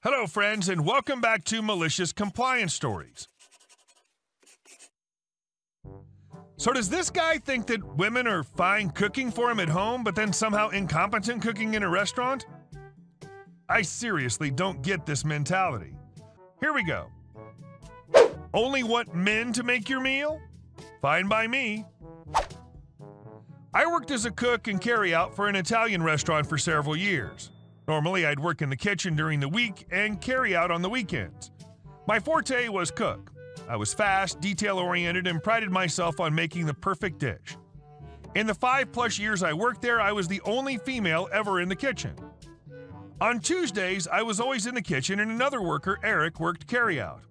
Hello, friends, and welcome back to Malicious Compliance Stories. So does this guy think that women are fine cooking for him at home, but then somehow incompetent cooking in a restaurant? I seriously don't get this mentality. Here we go. Only want men to make your meal? Fine by me. I worked as a cook and carry-out for an Italian restaurant for several years. Normally, I'd work in the kitchen during the week and carry out on the weekends. My forte was cook. I was fast, detail-oriented, and prided myself on making the perfect dish. In the 5+ years I worked there, I was the only female ever in the kitchen. On Tuesdays, I was always in the kitchen and another worker, Eric, worked carry-out.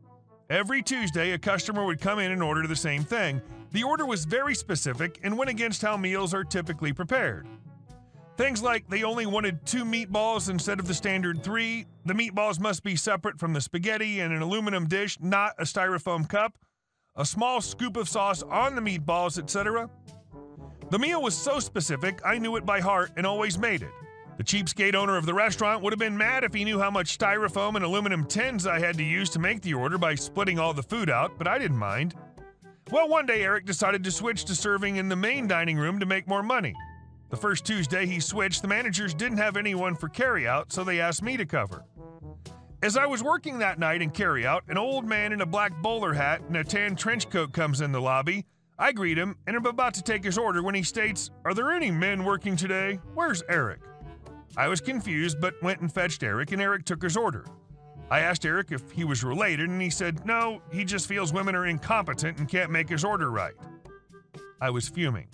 Every Tuesday, a customer would come in and order the same thing. The order was very specific and went against how meals are typically prepared. Things like they only wanted 2 meatballs instead of the standard 3, the meatballs must be separate from the spaghetti in an aluminum dish, not a styrofoam cup, a small scoop of sauce on the meatballs, etc. The meal was so specific, I knew it by heart and always made it. The cheapskate owner of the restaurant would have been mad if he knew how much styrofoam and aluminum tins I had to use to make the order by splitting all the food out, but I didn't mind. Well, one day Eric decided to switch to serving in the main dining room to make more money. The first Tuesday he switched, the managers didn't have anyone for carryout, so they asked me to cover. As I was working that night in carryout, an old man in a black bowler hat and a tan trench coat comes in the lobby. I greet him and am about to take his order when he states, "Are there any men working today? Where's Eric?" I was confused, but went and fetched Eric, and Eric took his order. I asked Eric if he was related, and he said, no, he just feels women are incompetent and can't make his order right. I was fuming.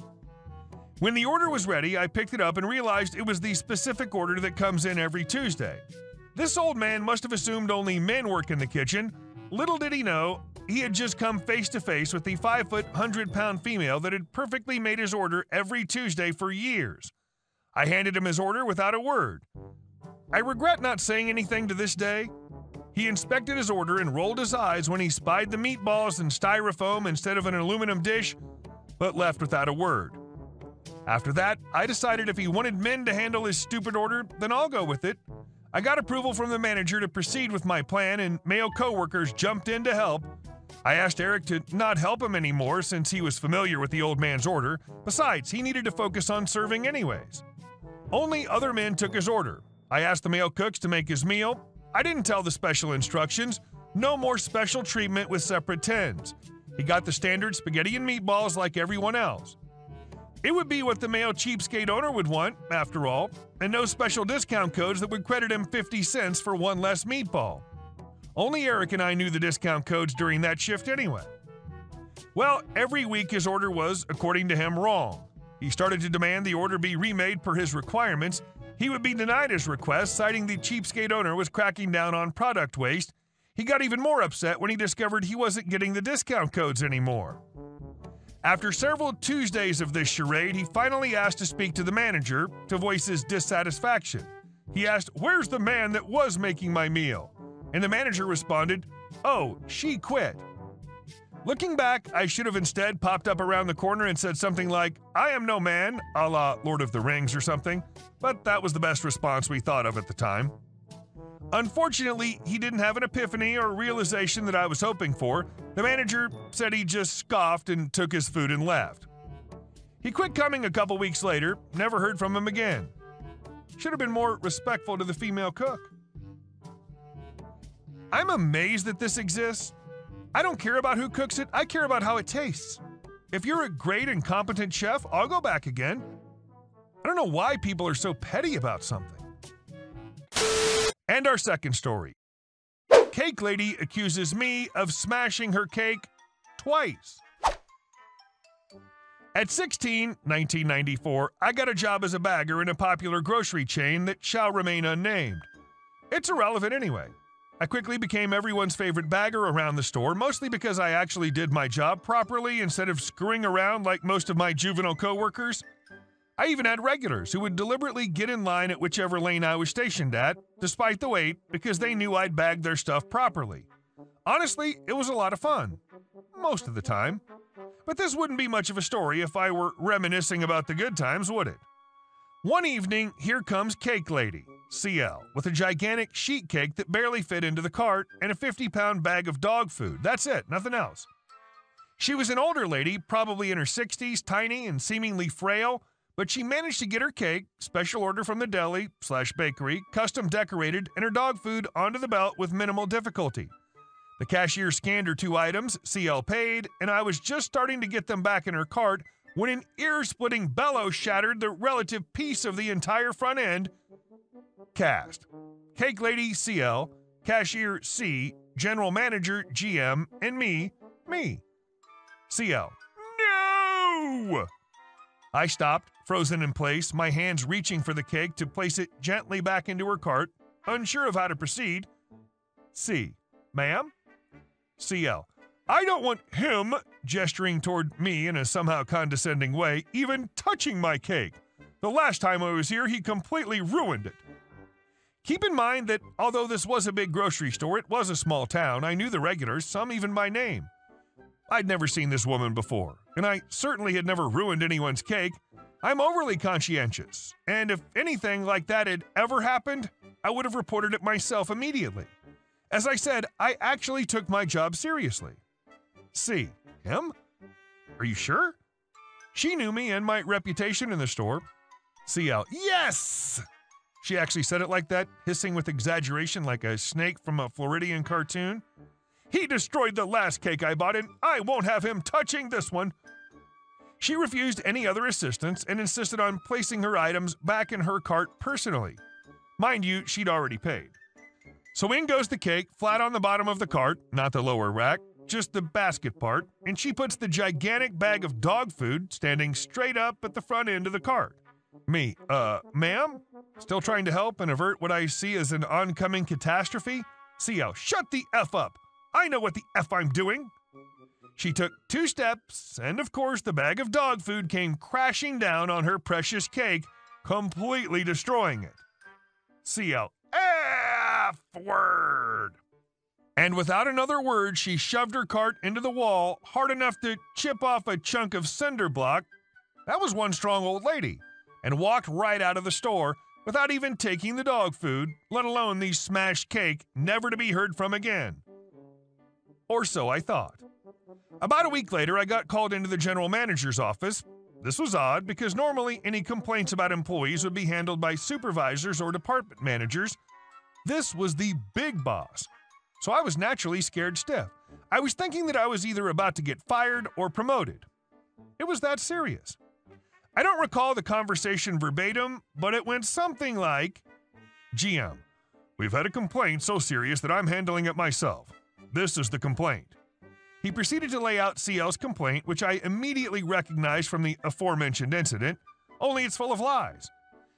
When the order was ready, I picked it up and realized it was the specific order that comes in every Tuesday. This old man must have assumed only men work in the kitchen. Little did he know, he had just come face to face with the 5-foot, 100-pound female that had perfectly made his order every Tuesday for years. I handed him his order without a word. I regret not saying anything to this day. He inspected his order and rolled his eyes when he spied the meatballs in styrofoam instead of an aluminum dish, but left without a word. After that, I decided if he wanted men to handle his stupid order, then I'll go with it. I got approval from the manager to proceed with my plan, and male coworkers jumped in to help. I asked Eric to not help him anymore since he was familiar with the old man's order. Besides, he needed to focus on serving anyways. Only other men took his order. I asked the male cooks to make his meal. I didn't tell the special instructions. No more special treatment with separate tins. He got the standard spaghetti and meatballs like everyone else. It would be what the male cheapskate owner would want, after all, and no special discount codes that would credit him 50 cents for one less meatball. Only Eric and I knew the discount codes during that shift anyway. Well, every week his order was, according to him, wrong. He started to demand the order be remade per his requirements. He would be denied his request, citing the cheapskate owner was cracking down on product waste. He got even more upset when he discovered he wasn't getting the discount codes anymore. After several Tuesdays of this charade, he finally asked to speak to the manager to voice his dissatisfaction. He asked, "Where's the man that was making my meal?" And the manager responded, "Oh, she quit." Looking back, I should have instead popped up around the corner and said something like, "I am no man," a la Lord of the Rings or something, but that was the best response we thought of at the time. Unfortunately, he didn't have an epiphany or realization that I was hoping for. The manager said he just scoffed and took his food and left. He quit coming a couple weeks later, never heard from him again. Should have been more respectful to the female cook. I'm amazed that this exists. I don't care about who cooks it, I care about how it tastes. If you're a great and competent chef, I'll go back again. I don't know why people are so petty about something. And our second story. Cake lady accuses me of smashing her cake twice. At 16, 1994, I got a job as a bagger in a popular grocery chain that shall remain unnamed. It's irrelevant anyway. I quickly became everyone's favorite bagger around the store, mostly because I actually did my job properly instead of screwing around like most of my juvenile coworkers. I even had regulars who would deliberately get in line at whichever lane I was stationed at, despite the wait, because they knew I'd bagged their stuff properly. Honestly, it was a lot of fun. Most of the time. But this wouldn't be much of a story if I were reminiscing about the good times, would it? One evening, here comes Cake Lady, CL, with a gigantic sheet cake that barely fit into the cart and a 50-pound bag of dog food. That's it, nothing else. She was an older lady, probably in her 60s, tiny and seemingly frail, but she managed to get her cake, special order from the deli/bakery, custom decorated, and her dog food onto the belt with minimal difficulty. The cashier scanned her 2 items, CL paid, and I was just starting to get them back in her cart when an ear-splitting bellow shattered the relative piece of the entire front end. Cast. Cake Lady CL, Cashier C, General Manager GM, and me. CL. No! I stopped, frozen in place, my hands reaching for the cake to place it gently back into her cart, unsure of how to proceed. C. Ma'am? CL. I don't want him, gesturing toward me in a somehow condescending way, even touching my cake. The last time I was here, he completely ruined it. Keep in mind that although this was a big grocery store, it was a small town. I knew the regulars, some even by name. I'd never seen this woman before, and I certainly had never ruined anyone's cake. I'm overly conscientious, and if anything like that had ever happened, I would have reported it myself immediately. As I said, I actually took my job seriously. C. Him? Are you sure? She knew me and my reputation in the store. CL. Yes! She actually said it like that, hissing with exaggeration like a snake from a Floridian cartoon. He destroyed the last cake I bought, and I won't have him touching this one. She refused any other assistance and insisted on placing her items back in her cart personally. Mind you, she'd already paid. So in goes the cake, flat on the bottom of the cart, not the lower rack, just the basket part, and she puts the gigantic bag of dog food standing straight up at the front end of the cart. Me, ma'am? Still trying to help and avert what I see as an oncoming catastrophe? CL, shut the F up! I know what the F I'm doing! She took 2 steps, and of course the bag of dog food came crashing down on her precious cake, completely destroying it. CL, F word! And without another word, she shoved her cart into the wall hard enough to chip off a chunk of cinder block. That was one strong old lady, and walked right out of the store without even taking the dog food, let alone the smashed cake, never to be heard from again. Or so I thought. About a week later, I got called into the general manager's office. This was odd because normally any complaints about employees would be handled by supervisors or department managers. This was the big boss. So I was naturally scared stiff. I was thinking that I was either about to get fired or promoted. It was that serious. I don't recall the conversation verbatim, but it went something like, GM, we've had a complaint so serious that I'm handling it myself. This is the complaint. He proceeded to lay out CL's complaint, which I immediately recognized from the aforementioned incident, only it's full of lies.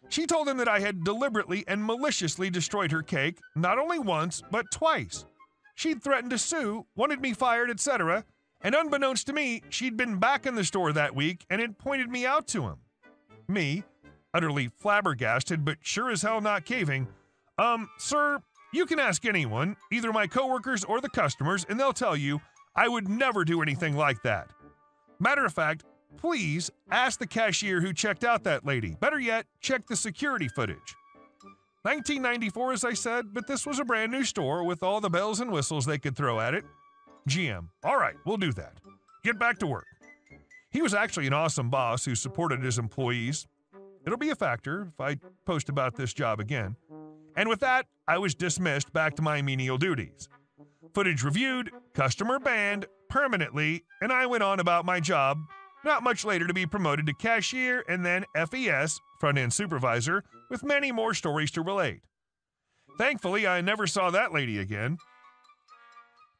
She told him that I had deliberately and maliciously destroyed her cake, not only once, but twice. She'd threatened to sue, wanted me fired, etc., and unbeknownst to me, she'd been back in the store that week and had pointed me out to him. Me, utterly flabbergasted, but sure as hell not caving, sir, you can ask anyone, either my coworkers or the customers, and they'll tell you I would never do anything like that. Matter of fact, please ask the cashier who checked out that lady. Better yet, check the security footage. 1994, as I said, but this was a brand new store with all the bells and whistles they could throw at it. GM, all right, we'll do that. Get back to work. He was actually an awesome boss who supported his employees. It'll be a factor if I post about this job again. And with that, I was dismissed back to my menial duties. Footage reviewed, customer banned permanently, and I went on about my job, not much later to be promoted to cashier and then FES, front-end supervisor, with many more stories to relate. Thankfully, I never saw that lady again.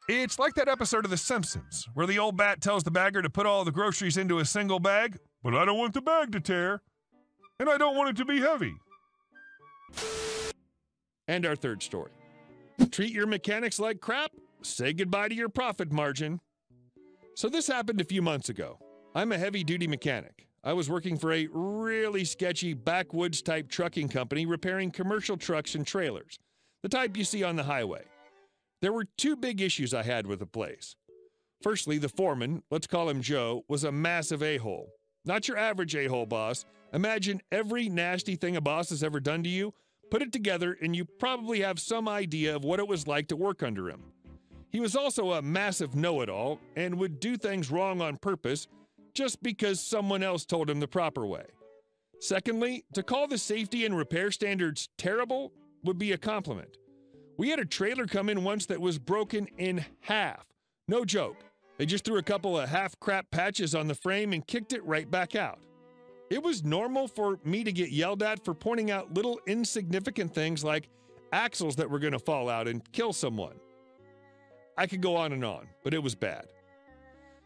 It's like that episode of The Simpsons, where the old bat tells the bagger to put all the groceries into a single bag, but I don't want the bag to tear, and I don't want it to be heavy. And our third story. Treat your mechanics like crap, say goodbye to your profit margin. So this happened a few months ago. I'm a heavy-duty mechanic. I was working for a really sketchy backwoods-type trucking company repairing commercial trucks and trailers, the type you see on the highway. There were 2 big issues I had with the place. Firstly, the foreman, let's call him Joe, was a massive a-hole. Not your average a-hole boss. Imagine every nasty thing a boss has ever done to you, put it together, and you probably have some idea of what it was like to work under him. He was also a massive know-it-all and would do things wrong on purpose just because someone else told him the proper way. Secondly, to call the safety and repair standards terrible would be a compliment. We had a trailer come in once that was broken in half. No joke. They just threw a couple of half-crap patches on the frame and kicked it right back out. It was normal for me to get yelled at for pointing out little insignificant things like axles that were going to fall out and kill someone. I could go on, but it was bad.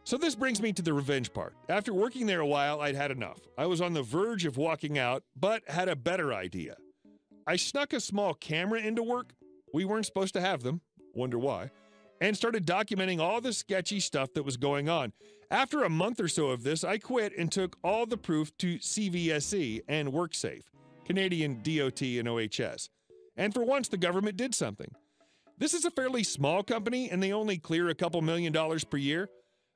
So this brings me to the revenge part. After working there a while, I'd had enough. I was on the verge of walking out, but had a better idea. I snuck a small camera into work. We weren't supposed to have them. Wonder why. And started documenting all the sketchy stuff that was going on. After a month or so of this, I quit and took all the proof to CVSE and WorkSafe, Canadian DOT and OHS. And for once, the government did something. This is a fairly small company, and they only clear a couple $1 million per year.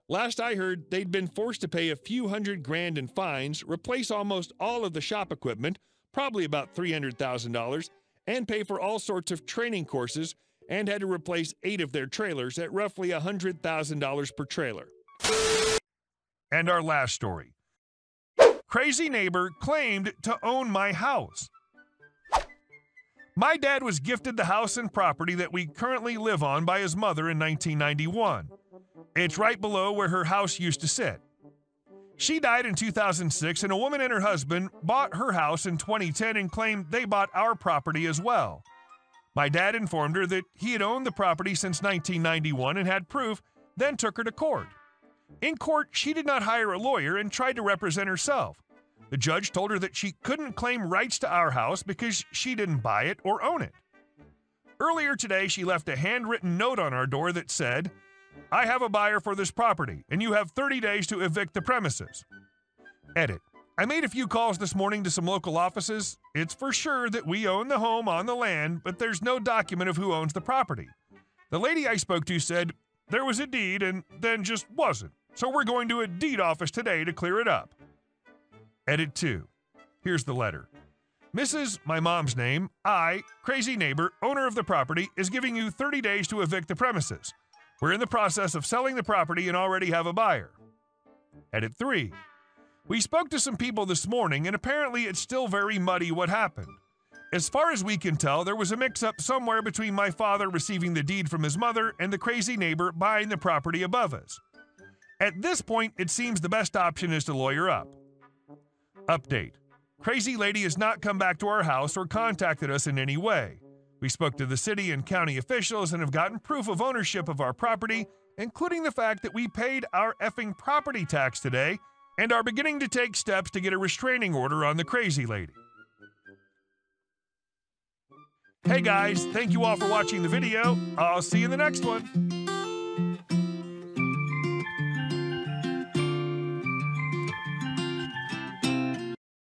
Last I heard, they'd been forced to pay a few $100,000 in fines, replace almost all of the shop equipment, probably about $300,000, and pay for all sorts of training courses, and had to replace 8 of their trailers at roughly $100,000 per trailer. And our last story. Crazy neighbor claimed to own my house. My dad was gifted the house and property that we currently live on by his mother in 1991. It's right below where her house used to sit. She died in 2006, and a woman and her husband bought her house in 2010 and claimed they bought our property as well. My dad informed her that he had owned the property since 1991 and had proof, then took her to court. In court, she did not hire a lawyer and tried to represent herself. The judge told her that she couldn't claim rights to our house because she didn't buy it or own it. Earlier today, she left a handwritten note on our door that said, "I have a buyer for this property, and you have 30 days to evict the premises." Edit. I made a few calls this morning to some local offices. It's for sure that we own the home on the land, but there's no document of who owns the property. The lady I spoke to said there was a deed and then just wasn't, so we're going to a deed office today to clear it up. Edit 2. Here's the letter. Mrs., my mom's name, I, crazy neighbor, owner of the property, is giving you 30 days to evict the premises. We're in the process of selling the property and already have a buyer. Edit 3. We spoke to some people this morning, and apparently it's still very muddy what happened. As far as we can tell, there was a mix-up somewhere between my father receiving the deed from his mother and the crazy neighbor buying the property above us. At this point, it seems the best option is to lawyer up. Update. Crazy lady has not come back to our house or contacted us in any way. We spoke to the city and county officials and have gotten proof of ownership of our property, including the fact that we paid our effing property tax today and are beginning to take steps to get a restraining order on the crazy lady. Hey guys, thank you all for watching the video. I'll see you in the next one.